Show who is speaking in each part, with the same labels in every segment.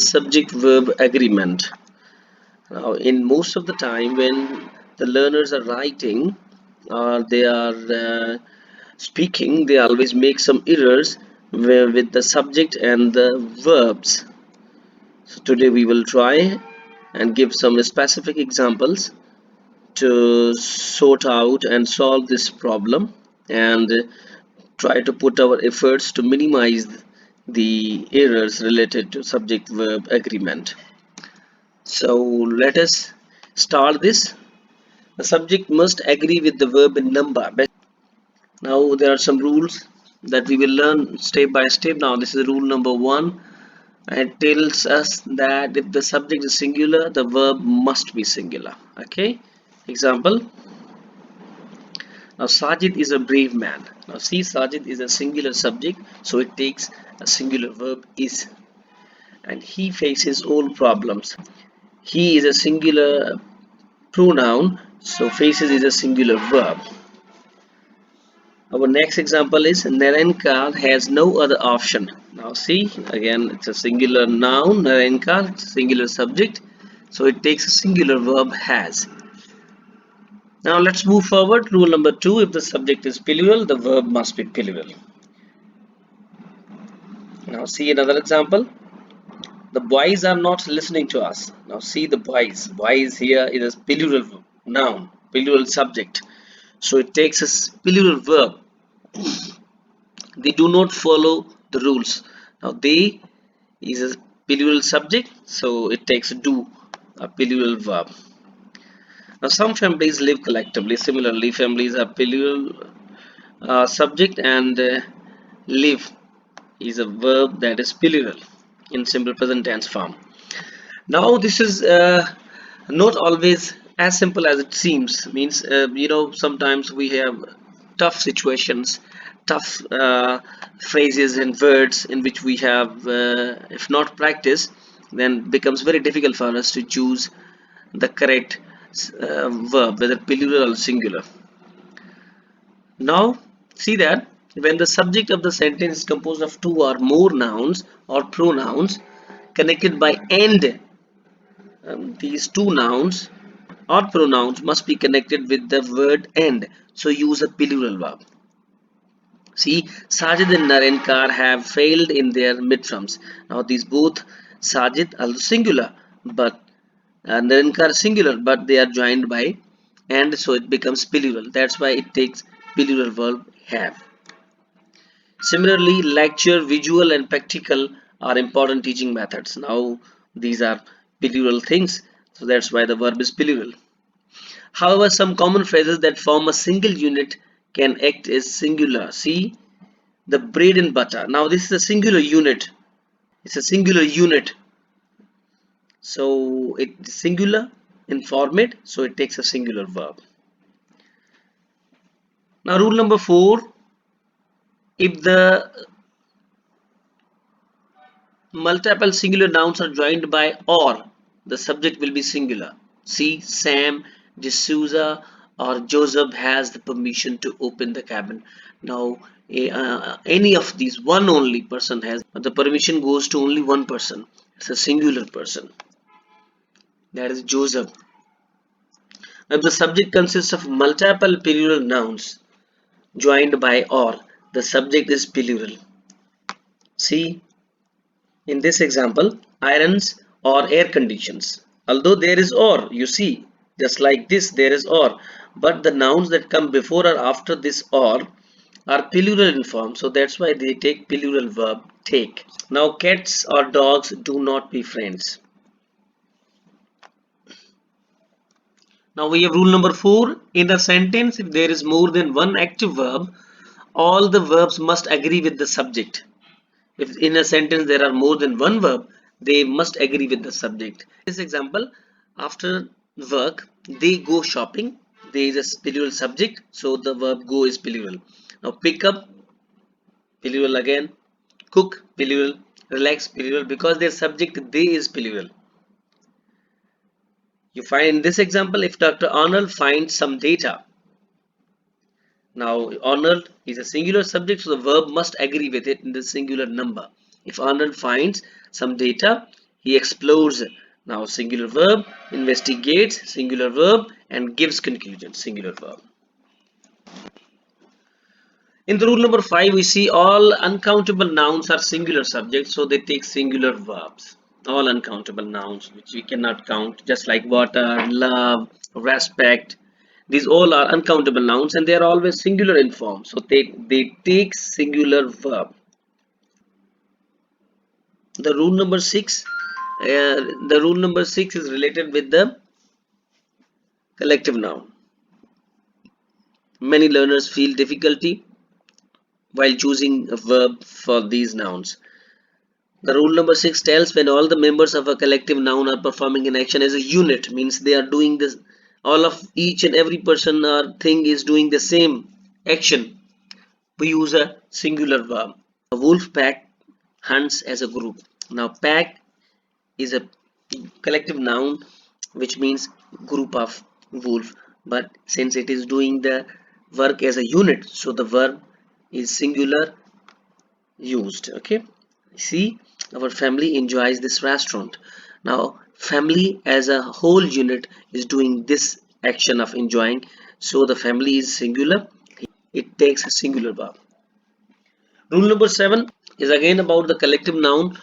Speaker 1: subject-verb agreement. Now, in most of the time when the learners are writing or they are speaking, they always make some errors with the subject and the verbs. So today we will try and give some specific examples to sort out and solve this problem, and try to put our efforts to minimize the errors related to subject verb agreement. So let us start this. The subject must agree with the verb in number. Now there are some rules that we will learn step by step. Now this is rule number 1. It tells us that if the subject is singular, the verb must be singular. Okay. Example. Now Sajid is a brave man. Now see, Sajid is a singular subject, so it takes a singular verb is. And he faces all problems. He is a singular pronoun, so faces is a singular verb. Our next example is Narenkar has no other option. Now see, again it's a singular noun, Narenkar, singular subject, so it takes a singular verb has. Now let's move forward. Rule number 2, if the subject is plural, the verb must be plural. Now see another example. The boys are not listening to us. Now see the boys. Boys here is a plural noun, plural subject. So it takes a plural verb. They do not follow the rules. Now they is a plural subject, so it takes do, a plural verb. Now some families live collectively. Similarly, families are plural subject, and live is a verb that is plural in simple present tense form. Now this is not always as simple as it seems. Means sometimes we have tough situations, tough phrases and words in which we have if not practice, then becomes very difficult for us to choose the correct verb, whether plural or singular. Now see that when the subject of the sentence is composed of two or more nouns or pronouns connected by and, these two nouns or pronouns must be connected with the word and, so use a plural verb. See, Sajid and Narenkar have failed in their midterms. Now these both, Sajid also singular, but Narenkar singular, but they are joined by and, so it becomes plural. That's why it takes plural verb have. Similarly, lecture, visual and practical are important teaching methods. Now these are plural things, so that's why the verb is plural. However, some common phrases that form a single unit can act as singular. See, the bread and butter. Now this is a singular unit. It's a singular unit. So it's singular in format, so it takes a singular verb. Now rule number 4, if the multiple singular nouns are joined by or, the subject will be singular. See, Sam, D'Souza or Joseph has the permission to open the cabin. Now any of these, one only person has, the permission goes to only one person. It's a singular person, that is Joseph. If the subject consists of multiple plural nouns joined by or, the subject is plural. See, in this example, irons or air conditions. Although there is or, you see, just like this there is or, but the nouns that come before or after this or are plural in form, so that's why they take plural verb take. Now cats or dogs do not be friends. Now we have rule number 4. In a sentence, if there is more than one active verb, all the verbs must agree with the subject. If in a sentence there are more than one verb, they must agree with the subject. This example, after work, they go shopping. There is a plural subject, so the verb go is plural. Now pick up, plural again. Cook, plural. Relax, plural, because their subject they is plural. You find in this example, if Dr. Arnold finds some data. Now Arnold is a singular subject, so the verb must agree with it in the singular number. If Arnold finds some data, He explores, now singular verb, investigates, singular verb, and gives conclusion, singular verb. In the rule number 5, we see all uncountable nouns are singular subjects, so they take singular verbs. All uncountable nouns which we cannot count, just like water, love, respect. These all are uncountable nouns and they are always singular in form, so they take singular verb. The rule number 6, the rule number 6 is related with the collective noun. Many learners feel difficulty while choosing a verb for these nouns. The rule number 6 tells when all the members of a collective noun are performing an action as a unit, means they are doing this, all of each and every person or thing is doing the same action. We use a singular verb. A wolf pack hunts as a group. Now pack is a collective noun which means group of wolf, but since it is doing the work as a unit, so the verb is singular used. Okay, see, our family enjoys this restaurant. Now family as a whole unit is doing this action of enjoying, so the family is singular, it takes a singular verb. Rule number 7 is again about the collective noun.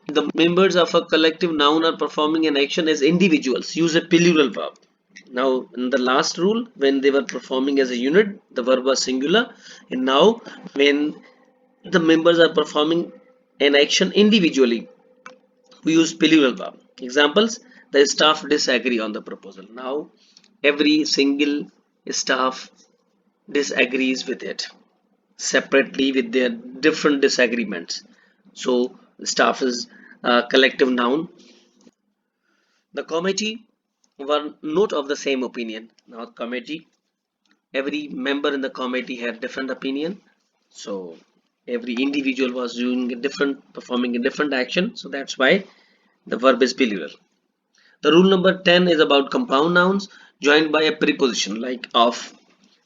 Speaker 1: The members of a collective noun are performing an action as individuals, use a plural verb. Now in the last rule, when they were performing as a unit, the verb was singular, and now when the members are performing an action individually, we use plural verb. Examples: the staff disagree on the proposal. Now every single staff disagrees with it separately with their different disagreements, so staff is a collective noun. The committee were not of the same opinion. Now committee, every member in the committee had different opinion, so every individual was doing a different, performing a different action, so that's why the verb is plural. The rule number 10 is about compound nouns joined by a preposition like of.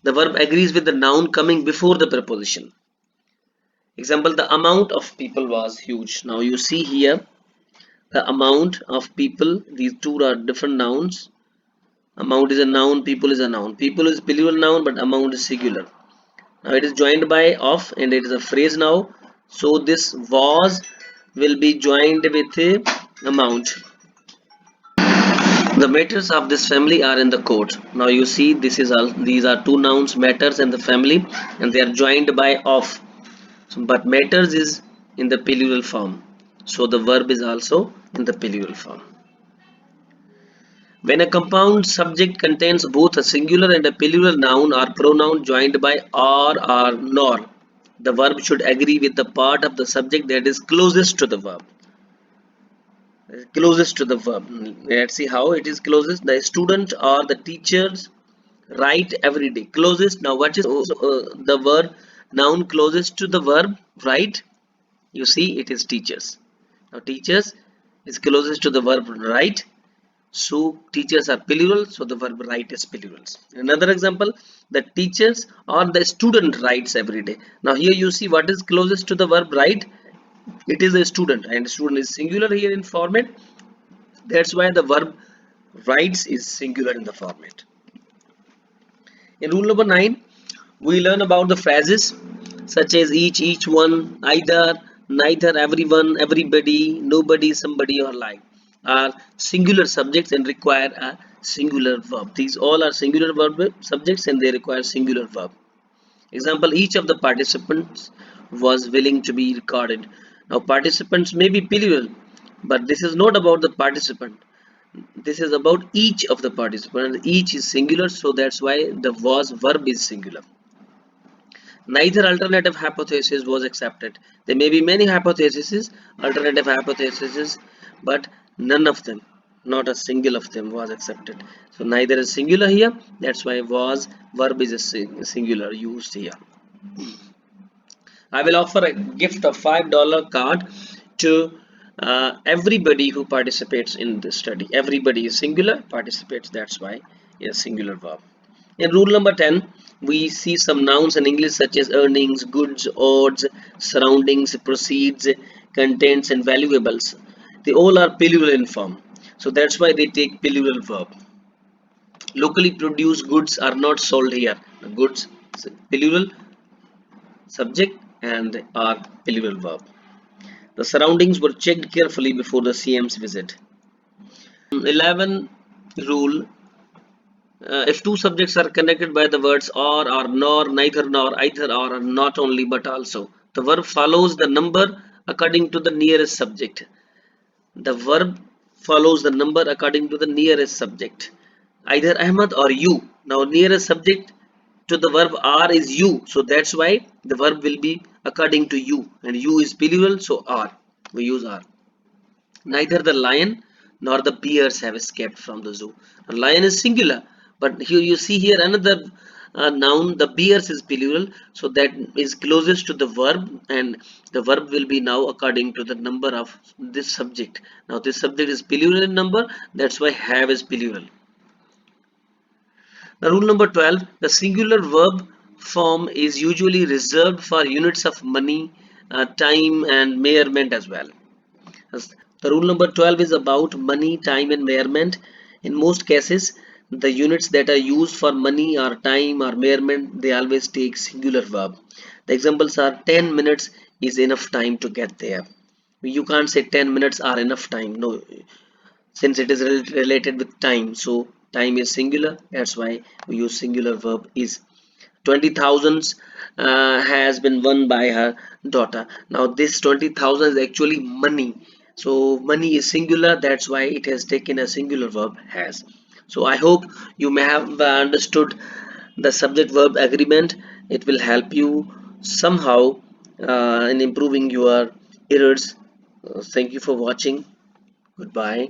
Speaker 1: The verb agrees with the noun coming before the preposition. Example: the amount of people was huge. Now you see here the amount of people, these two are different nouns. Amount is a noun, people is a noun. People is plural noun, but amount is singular. Now it is joined by of and it is a phrase now, so this was will be joined with a amount. The matters of this family are in the court. Now you see this is all, these are two nouns, matters and the family, and they are joined by of. So, but matters is in the plural form, so the verb is also in the plural form. When a compound subject contains both a singular and a plural noun or pronoun joined by or nor, the verb should agree with the part of the subject that is closest to the verb. Closest to the verb. Let's see how it is closest. The student or the teachers write every day. Closest. Now what is the verb noun closest to the verb write? You see it is teachers. Now teachers is closest to the verb write, so teachers are plural, so the verb write is plural. Another example: the teachers or the student writes every day. Now here you see what is closest to the verb write, it is a student, and student is singular here in format, that's why the verb writes is singular in the format. In rule number 9, we learn about the phrases such as each, one, either, neither, everyone, everybody, nobody, somebody, or like are singular subjects and require a singular verb. These all are singular verb subjects and they require singular verb. Example: each of the participants was willing to be recorded. Now participants may be plural, but this is not about the participant, this is about each of the participants. Each is singular, so that's why the was verb is singular. Neither alternative hypothesis was accepted. There may be many hypotheses, alternative hypotheses, but none of them, not a single of them was accepted. So neither is singular here, that's why was verb is a singular used here. I will offer a gift of $5 card to everybody who participates in this study. Everybody is singular, participates, that's why a singular verb. In rule number 10, we see some nouns in English such as earnings, goods, odds, surroundings, proceeds, contents, and valuables. They all are plural in form. So that's why they take plural verb. Locally produced goods are not sold here. The goods, plural, subject, and are plural verb. The surroundings were checked carefully before the CM's visit. 11 rule. If two subjects are connected by the words or, nor, neither, nor, either, or not only but also, the verb follows the number according to the nearest subject. The verb follows the number according to the nearest subject. Either Ahmad or you. Now, nearest subject to the verb are is you. So that's why the verb will be according to you. And you is plural, so are. We use are. Neither the lion nor the bears have escaped from the zoo. A lion is singular, but here you see here another noun. The bears is plural, so that is closest to the verb, and the verb will be now according to the number of this subject. Now this subject is plural in number, that's why have is plural. Now rule number 12: the singular verb form is usually reserved for units of money, time, and measurement as well. The rule number 12 is about money, time, and measurement. In most cases, the units that are used for money or time or measurement, they always take singular verb. The examples are 10 minutes is enough time to get there. You can't say 10 minutes are enough time. No, since it is related with time. So time is singular. That's why we use singular verb is. 20,000 has been won by her daughter. Now this 20,000 is actually money, so money is singular, that's why it has taken a singular verb has. So I hope you may have understood the subject verb agreement. It will help you somehow in improving your errors. Thank you for watching. Goodbye.